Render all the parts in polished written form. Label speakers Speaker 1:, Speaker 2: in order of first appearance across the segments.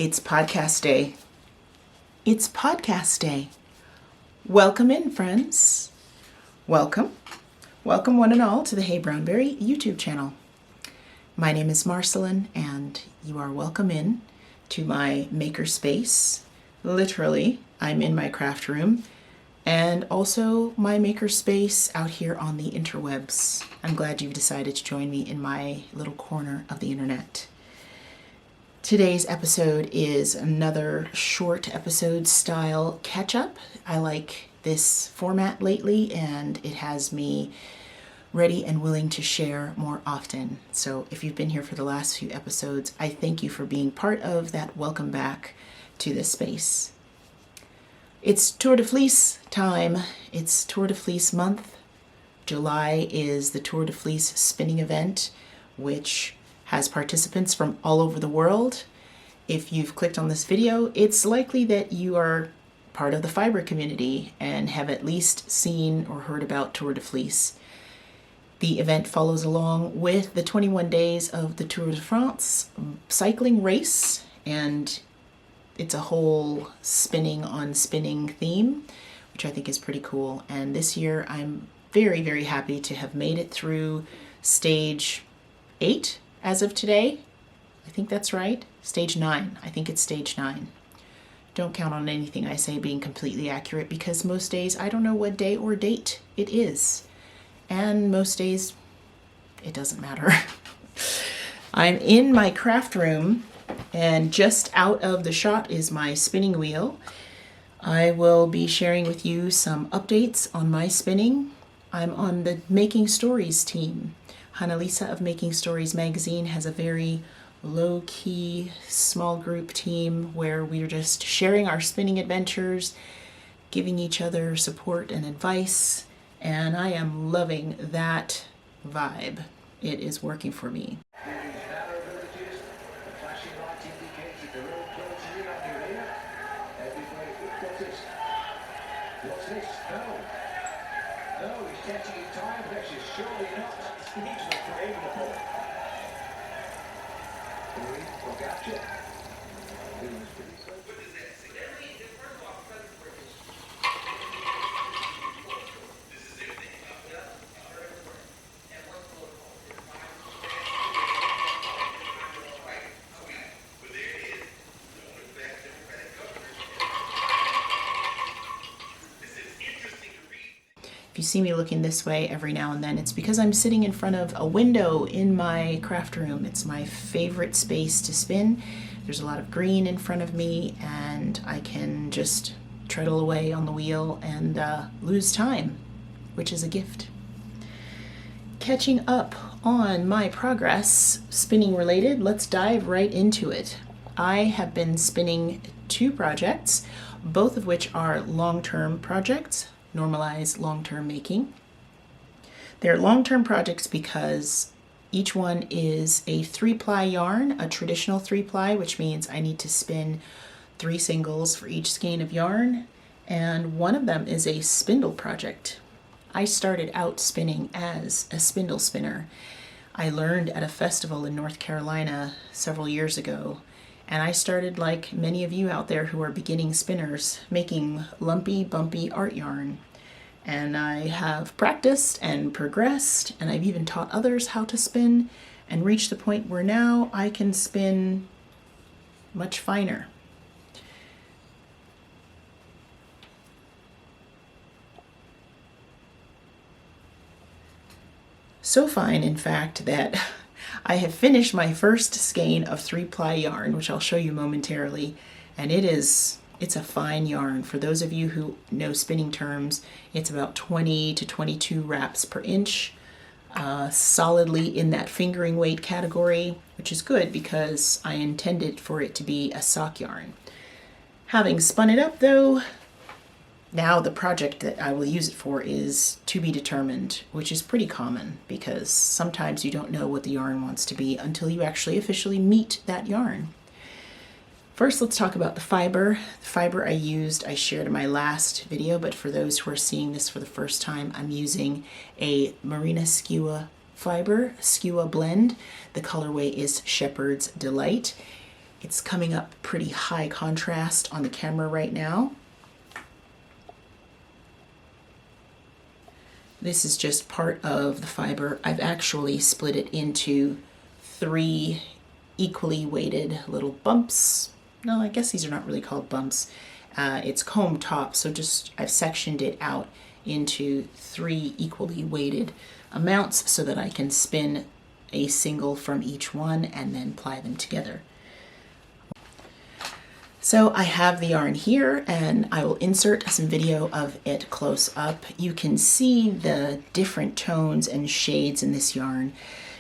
Speaker 1: It's podcast day. It's podcast day. Welcome in, friends. Welcome. Welcome one and all to the heyBrownBerry YouTube channel. My name is Marceline, and you are welcome in to my makerspace. Literally, I'm in my craft room, and also my makerspace out here on the interwebs. I'm glad you've decided to join me in my little corner of the internet. Today's episode is another short episode style catch-up. I like this format lately, and it has me ready and willing to share more often. So if you've been here for the last few episodes, I thank you for being part of that welcome back to this space. It's Tour de Fleece time. It's Tour de Fleece month. July is the Tour de Fleece spinning event, which has participants from all over the world. If you've clicked on this video, it's likely that you are part of the fiber community and have at least seen or heard about Tour de Fleece. The event follows along with the 21 days of the Tour de France cycling race, and it's a whole spinning on spinning theme, which I think is pretty cool. And this year I'm very, very happy to have made it through stage 8 as of today. I think that's right. Stage 9. I think it's stage 9. Don't count on anything I say being completely accurate, because most days I don't know what day or date it is. And most days it doesn't matter. I'm in my craft room, and just out of the shot is my spinning wheel. I will be sharing with you some updates on my spinning. I'm on the Making Stories team. Hannalisa of Making Stories magazine has a very low-key small group team where we're just sharing our spinning adventures, giving each other support and advice, and I am loving that vibe. It is working for me. If you see me looking this way every now and then, it's because I'm sitting in front of a window in my craft room. It's my favorite space to spin. There's a lot of green in front of me, and I can just treadle away on the wheel and lose time, which is a gift. Catching up on my progress, spinning related, let's dive right into it. I have been spinning 2 projects, both of which are long-term projects. Normalize long-term making. They're long-term projects because each one is a 3-ply yarn, a traditional 3-ply, which means I need to spin 3 singles for each skein of yarn, and one of them is a spindle project. I started out spinning as a spindle spinner. I learned at a festival in North Carolina several years ago, and I started, like many of you out there who are beginning spinners, making lumpy, bumpy art yarn. And I have practiced and progressed, and I've even taught others how to spin, and reached the point where now I can spin much finer. So fine, in fact, that I have finished my first skein of 3-ply yarn, which I'll show you momentarily, and it's a fine yarn. For those of you who know spinning terms, it's about 20 to 22 wraps per inch, solidly in that fingering weight category, which is good because I intended for it to be a sock yarn. Having spun it up though, now the project that I will use it for is to be determined, which is pretty common because sometimes you don't know what the yarn wants to be until you actually officially meet that yarn. First, let's talk about the fiber. The fiber I used, I shared in my last video, but for those who are seeing this for the first time, I'm using a Marina Skua fiber, Skua blend. The colorway is Shepherd's Delight. It's coming up pretty high contrast on the camera right now. This is just part of the fiber. I've actually split it into 3 equally weighted little bumps. No, I guess these are not really called bumps. It's comb top, so just I've sectioned it out into 3 equally weighted amounts so that I can spin a single from each one and then ply them together. So I have the yarn here, and I will insert some video of it close up. You can see the different tones and shades in this yarn.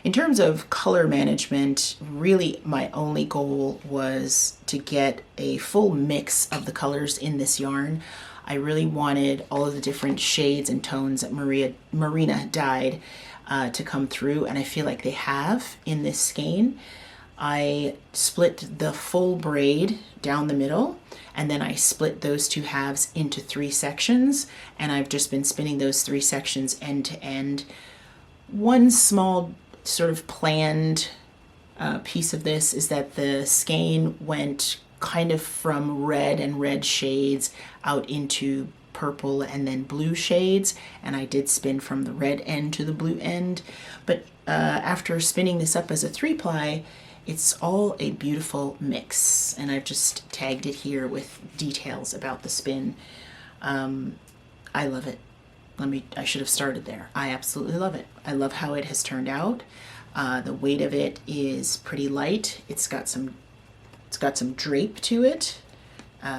Speaker 1: In terms of color management, really my only goal was to get a full mix of the colors in this yarn. I really wanted all of the different shades and tones that Marina dyed to come through, and I feel like they have in this skein. I split the full braid down the middle, and then I split those 2 halves into 3 sections, and I've just been spinning those 3 sections end to end. One small sort of planned piece of this is that the skein went kind of from red and red shades out into purple and then blue shades, and I did spin from the red end to the blue end. But after spinning this up as a 3-ply, it's all a beautiful mix, and I've just tagged it here with details about the spin. I love it. I should have started there. I absolutely love it. I love how it has turned out. The weight of it is pretty light. It's got some drape to it.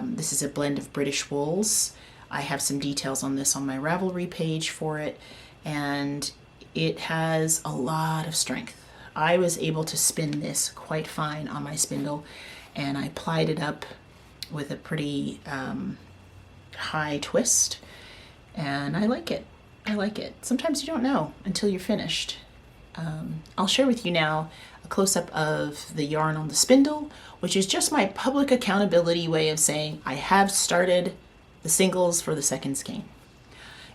Speaker 1: This is a blend of British wools. I have some details on this on my Ravelry page for it, and it has a lot of strength. I was able to spin this quite fine on my spindle, and I plied it up with a pretty high twist, and I like it. I like it. Sometimes you don't know until you're finished. I'll share with you now a close-up of the yarn on the spindle, which is just my public accountability way of saying I have started the singles for the second skein.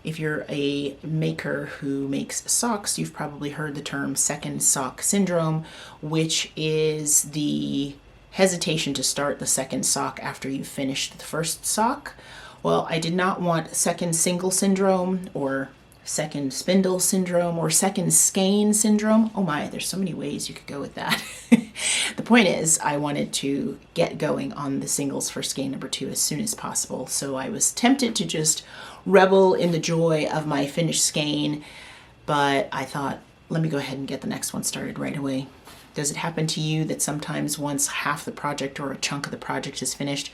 Speaker 1: If you're a maker who makes socks, you've probably heard the term second sock syndrome, which is the hesitation to start the second sock after you've finished the first sock. Well, I did not want second single syndrome or second spindle syndrome or second skein syndrome. Oh my, there's so many ways you could go with that. The point is, I wanted to get going on the singles for skein number 2 as soon as possible. So I was tempted to just revel in the joy of my finished skein, but I thought, let me go ahead and get the next one started right away. Does it happen to you that sometimes once half the project or a chunk of the project is finished,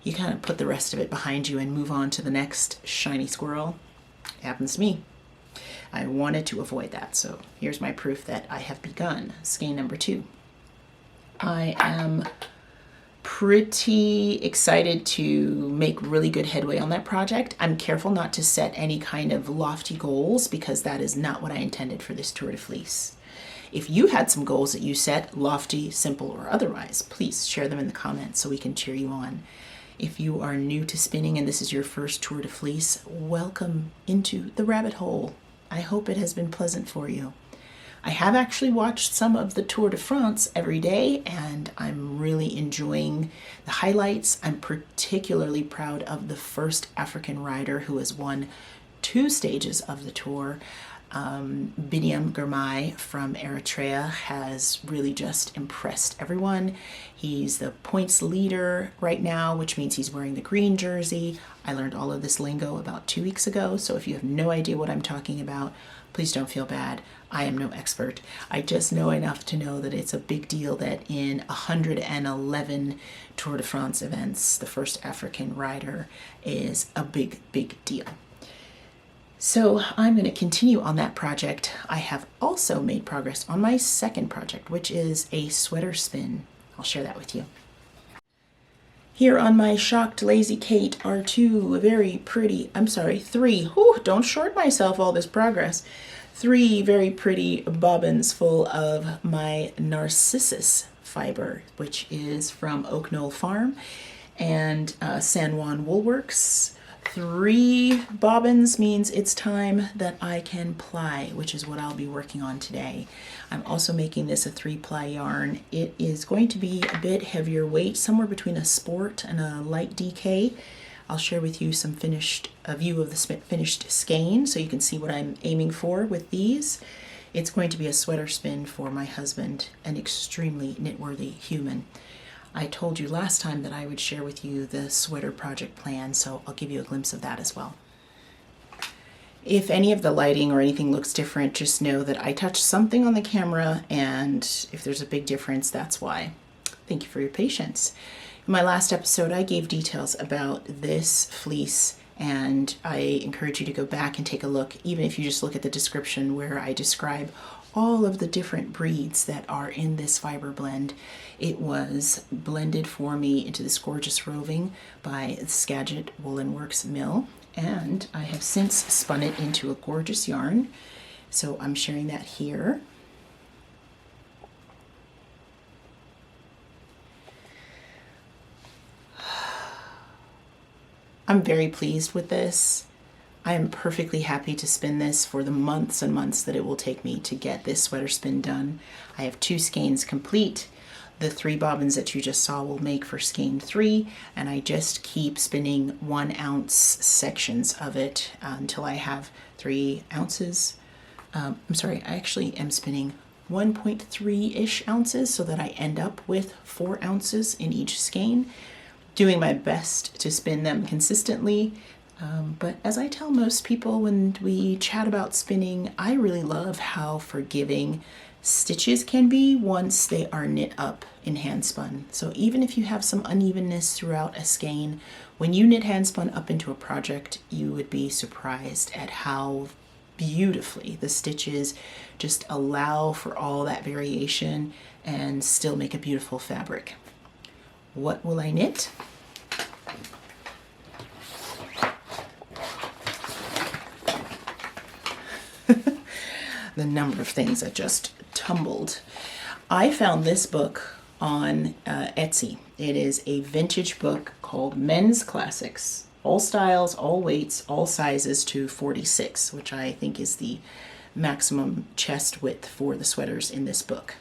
Speaker 1: you kind of put the rest of it behind you and move on to the next shiny squirrel? It happens to me. I wanted to avoid that, so here's my proof that I have begun skein number 2. I am pretty excited to make really good headway on that project. I'm careful not to set any kind of lofty goals because that is not what I intended for this Tour de Fleece. If you had some goals that you set, lofty, simple, or otherwise, please share them in the comments so we can cheer you on. If you are new to spinning and this is your first Tour de Fleece, welcome into the rabbit hole. I hope it has been pleasant for you. I have actually watched some of the Tour de France every day, and I'm really enjoying the highlights. I'm particularly proud of the first African rider who has won 2 stages of the tour. Binyam Girmay from Eritrea has really just impressed everyone. He's the points leader right now, which means he's wearing the green jersey. I learned all of this lingo about 2 weeks ago, so if you have no idea what I'm talking about, please don't feel bad. I am no expert. I just know enough to know that it's a big deal that in 111 Tour de France events, the first African rider is a big, big deal. So I'm going to continue on that project. I have also made progress on my second project, which is a sweater spin. I'll share that with you. Here on my Shocked Lazy Kate are 3, don't short myself all this progress, 3 very pretty bobbins full of my Narcissus fiber, which is from Oak Knoll Farm and San Juan Wool Works. 3 bobbins means it's time that I can ply, which is what I'll be working on today. I'm also making this a 3-ply yarn. It is going to be a bit heavier weight, somewhere between a sport and a light DK. I'll share with you a view of the finished skein so you can see what I'm aiming for with these. It's going to be a sweater spin for my husband, an extremely knitworthy human. I told you last time that I would share with you the sweater project plan, so I'll give you a glimpse of that as well. If any of the lighting or anything looks different, just know that I touched something on the camera, and if there's a big difference, that's why. Thank you for your patience. In my last episode, I gave details about this fleece, and I encourage you to go back and take a look, even if you just look at the description where I describe all of the different breeds that are in this fiber blend. It was blended for me into this gorgeous roving by Skagit Woolen Works mill, and I have since spun it into a gorgeous yarn. So I'm sharing that here. I'm very pleased with this. I am perfectly happy to spin this for the months and months that it will take me to get this sweater spin done. I have 2 skeins complete. The 3 bobbins that you just saw will make for skein 3, and I just keep spinning 1 ounce sections of it until I have 3 ounces. I actually am spinning 1.3-ish ounces so that I end up with 4 ounces in each skein, doing my best to spin them consistently. But as I tell most people when we chat about spinning, I really love how forgiving stitches can be once they are knit up in hand spun. So even if you have some unevenness throughout a skein, when you knit hand spun up into a project, you would be surprised at how beautifully the stitches just allow for all that variation and still make a beautiful fabric. What will I knit? The number of things that just tumbled. I found this book on Etsy. It is a vintage book called Men's Classics. All styles, all weights, all sizes to 46, which I think is the maximum chest width for the sweaters in this book.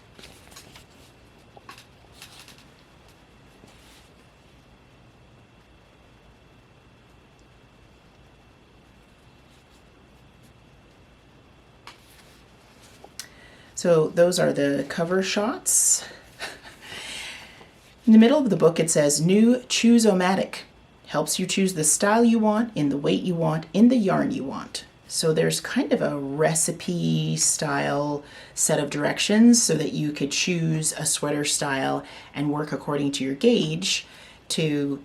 Speaker 1: So those are the cover shots. In the middle of the book it says, new Choose-O-Matic. Helps you choose the style you want, in the weight you want, in the yarn you want. So there's kind of a recipe style set of directions so that you could choose a sweater style and work according to your gauge to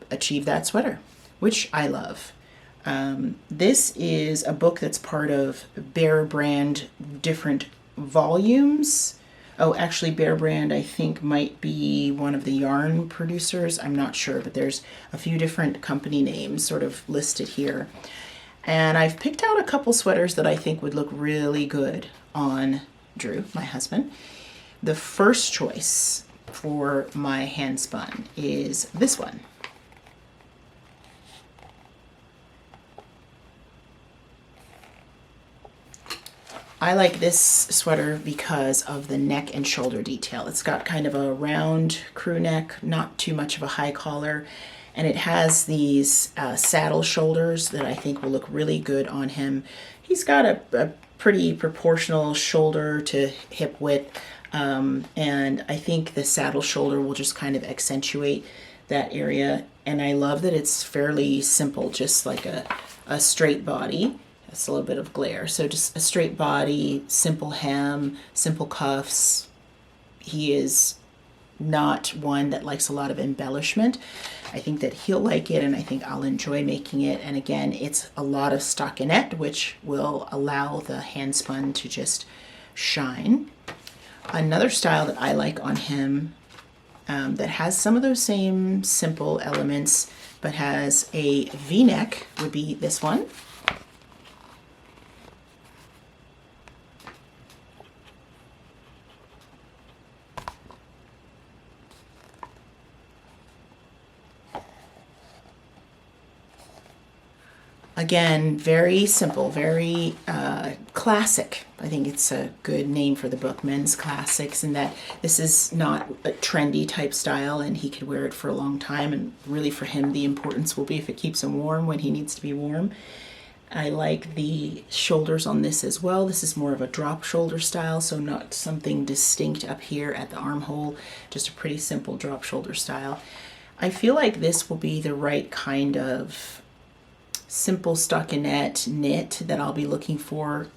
Speaker 1: achieve that sweater, which I love. This is a book that's part of Bear Brand different volumes. Oh, actually Bear Brand I think might be one of the yarn producers. I'm not sure, but there's a few different company names sort of listed here. And I've picked out a couple sweaters that I think would look really good on Drew, my husband. The first choice for my hand spun is this one. I like this sweater because of the neck and shoulder detail. It's got kind of a round crew neck, not too much of a high collar, and it has these saddle shoulders that I think will look really good on him. He's got a pretty proportional shoulder to hip width, and I think the saddle shoulder will just kind of accentuate that area. And I love that it's fairly simple, just like a straight body. That's a little bit of glare. So just a straight body, simple hem, simple cuffs. He is not one that likes a lot of embellishment. I think that he'll like it, and I think I'll enjoy making it. And again, it's a lot of stockinette, which will allow the hand spun to just shine. Another style that I like on him that has some of those same simple elements, but has a V-neck would be this one. Again, very simple, very classic. I think it's a good name for the book, Men's Classics, in that this is not a trendy type style and he could wear it for a long time, and really for him the importance will be if it keeps him warm when he needs to be warm. I like the shoulders on this as well. This is more of a drop shoulder style, so not something distinct up here at the armhole, just a pretty simple drop shoulder style. I feel like this will be the right kind of simple stockinette knit that I'll be looking for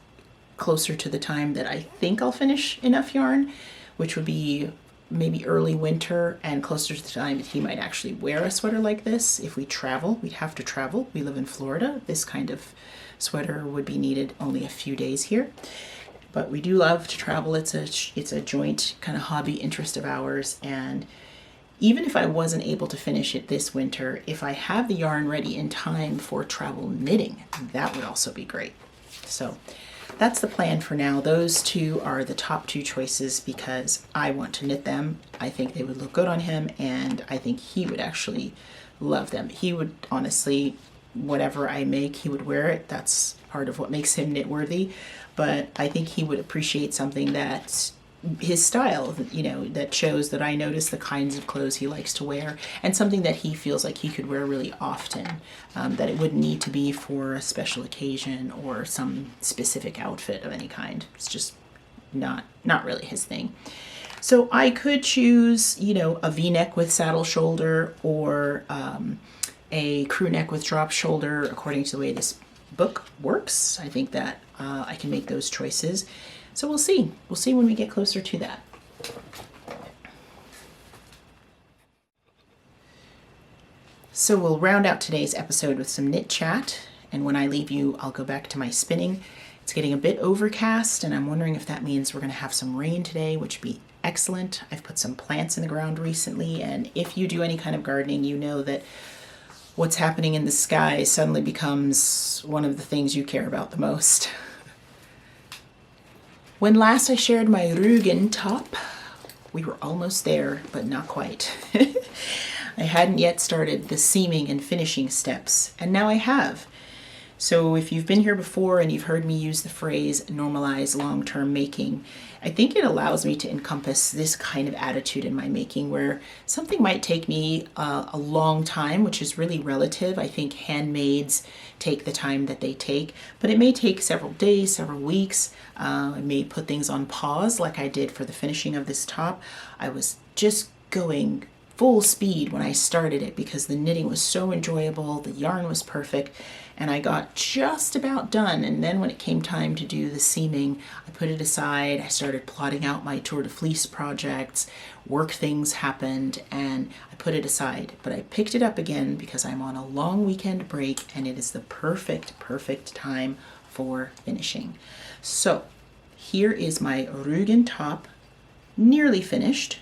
Speaker 1: closer to the time that I think I'll finish enough yarn, which would be maybe early winter and closer to the time that he might actually wear a sweater like this. If we travel, we'd have to travel. We live in Florida. This kind of sweater would be needed only a few days here, but we do love to travel. It's a joint kind of hobby interest of ours, and even if I wasn't able to finish it this winter, if I have the yarn ready in time for travel knitting, that would also be great. So that's the plan for now. Those two are the top two choices because I want to knit them. I think they would look good on him, and I think he would actually love them. He would honestly, whatever I make, he would wear it. That's part of what makes him knit worthy. But I think he would appreciate something that's his style, you know, that shows that I notice the kinds of clothes he likes to wear, and something that he feels like he could wear really often, that it wouldn't need to be for a special occasion or some specific outfit of any kind. It's just not really his thing. So I could choose, you know, a V-neck with saddle shoulder or a crew neck with drop shoulder according to the way this book works. I think that I can make those choices. So we'll see. We'll see when we get closer to that. So we'll round out today's episode with some knit chat, and when I leave you, I'll go back to my spinning. It's getting a bit overcast, and I'm wondering if that means we're going to have some rain today, which would be excellent. I've put some plants in the ground recently, and if you do any kind of gardening, you know that what's happening in the sky suddenly becomes one of the things you care about the most. When last I shared my Ruegen top, we were almost there, but not quite. I hadn't yet started the seaming and finishing steps, and now I have. So if you've been here before and you've heard me use the phrase normalize long-term making, I think it allows me to encompass this kind of attitude in my making where something might take me a long time, which is really relative. I think handmaids take the time that they take, but it may take several days, several weeks. I may put things on pause like I did for the finishing of this top. I was just going full speed when I started it because the knitting was so enjoyable, the yarn was perfect, and I got just about done. And then when it came time to do the seaming, I put it aside. I started plotting out my Tour de Fleece projects, work things happened, and I put it aside. But I picked it up again because I'm on a long weekend break and it is the perfect time for finishing. So here is my Ruegen top, nearly finished.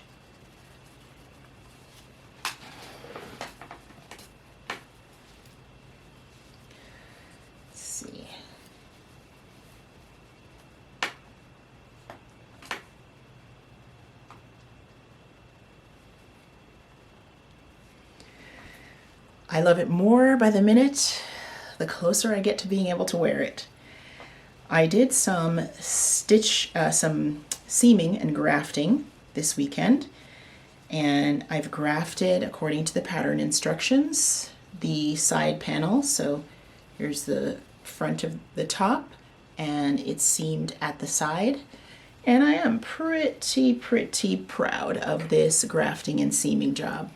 Speaker 1: I love it more by the minute, the closer I get to being able to wear it. I did some seaming and grafting this weekend, and I've grafted according to the pattern instructions, the side panel. So here's the front of the top, and it's seamed at the side. And I am pretty proud of this grafting and seaming job.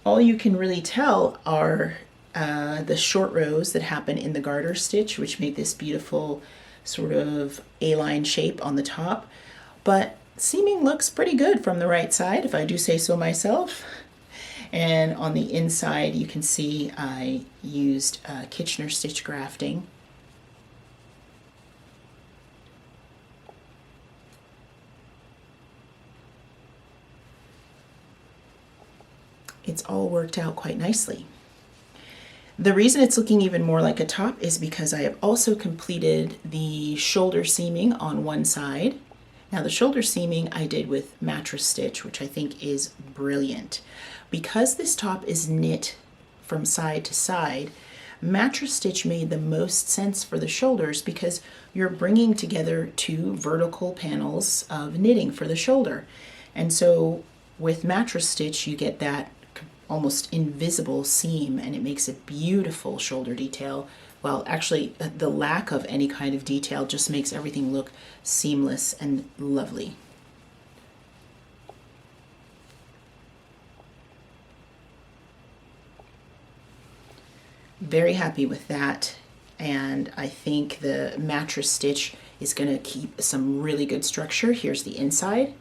Speaker 1: All you can really tell are the short rows that happen in the garter stitch, which make this beautiful sort of A-line shape on the top. But seaming looks pretty good from the right side, if I do say so myself. And on the inside, you can see I used Kitchener stitch grafting. It's all worked out quite nicely. The reason it's looking even more like a top is because I have also completed the shoulder seaming on one side, Now the shoulder seaming I did with mattress stitch, which I think is brilliant. Because this top is knit from side to side, mattress stitch made the most sense for the shoulders because you're bringing together two vertical panels of knitting for the shoulder. And so with mattress stitch, you get that almost invisible seam, and it makes a beautiful shoulder detail. Well, actually, the lack of any kind of detail just makes everything look seamless and lovely. Very happy with that, and I think the mattress stitch is going to keep some really good structure. Here's the inside.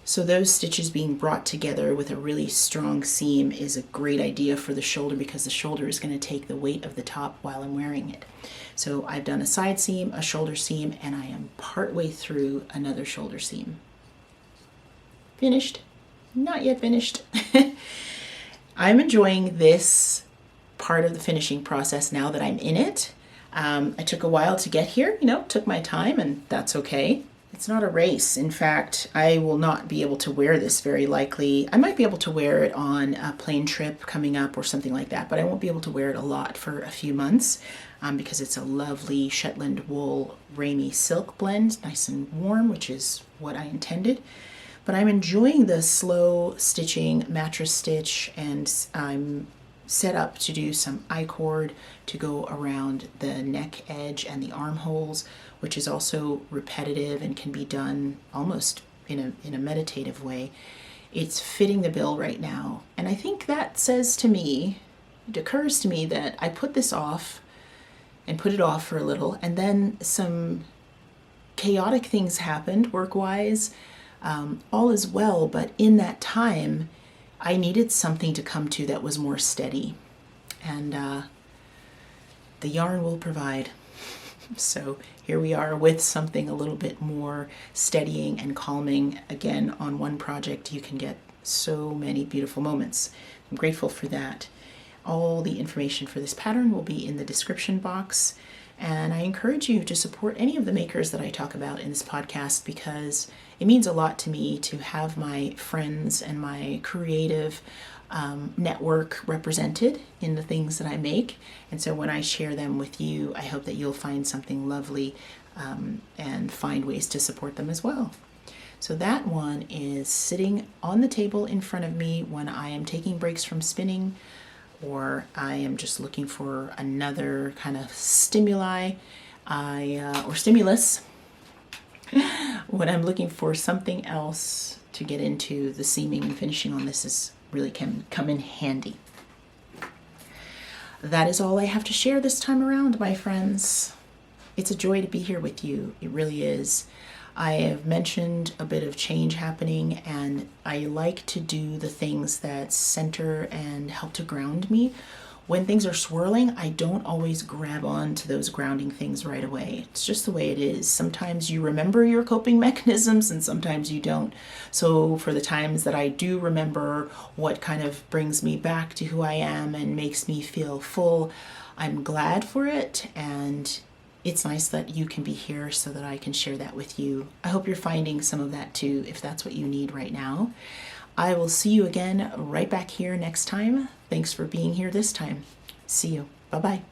Speaker 1: So those stitches being brought together with a really strong seam is a great idea for the shoulder because the shoulder is going to take the weight of the top while I'm wearing it. So I've done a side seam, a shoulder seam, and I am partway through another shoulder seam. Finished? Not yet finished. I'm enjoying this part of the finishing process now that I'm in it. I took a while to get here, took my time, and that's okay. It's not a race. In fact, I will not be able to wear this very likely. I might be able to wear it on a plane trip coming up or something like that, but I won't be able to wear it a lot for a few months because it's a lovely Shetland wool Ramie silk blend, nice and warm, which is what I intended. But I'm enjoying the slow stitching mattress stitch, and I'm set up to do some I-cord to go around the neck edge and the armholes, which is also repetitive and can be done almost in a meditative way. It's fitting the bill right now. And I think that says to me, it occurs to me that I put this off and put it off for a little, and then some chaotic things happened work-wise. All is well, but in that time, I needed something to come to that was more steady, and the yarn will provide. So here we are with something a little bit more steadying and calming. Again, on one project, you can get so many beautiful moments. I'm grateful for that. All the information for this pattern will be in the description box, and I encourage you to support any of the makers that I talk about in this podcast because it means a lot to me to have my friends and my creative network represented in the things that I make. And so when I share them with you, I hope that you'll find something lovely and find ways to support them as well. So that one is sitting on the table in front of me when I am taking breaks from spinning, or I am just looking for another kind of stimuli or stimulus. When I'm looking for something else to get into, the seaming and finishing on this is really can come in handy. That is all I have to share this time around, my friends. It's a joy to be here with you. It really is. I have mentioned a bit of change happening, and I like to do the things that center and help to ground me. When things are swirling, I don't always grab on to those grounding things right away. It's just the way it is. Sometimes you remember your coping mechanisms and sometimes you don't. So for the times that I do remember what kind of brings me back to who I am and makes me feel full, I'm glad for it, and it's nice that you can be here so that I can share that with you. I hope you're finding some of that too, if that's what you need right now. I will see you again right back here next time. Thanks for being here this time. See you. Bye-bye.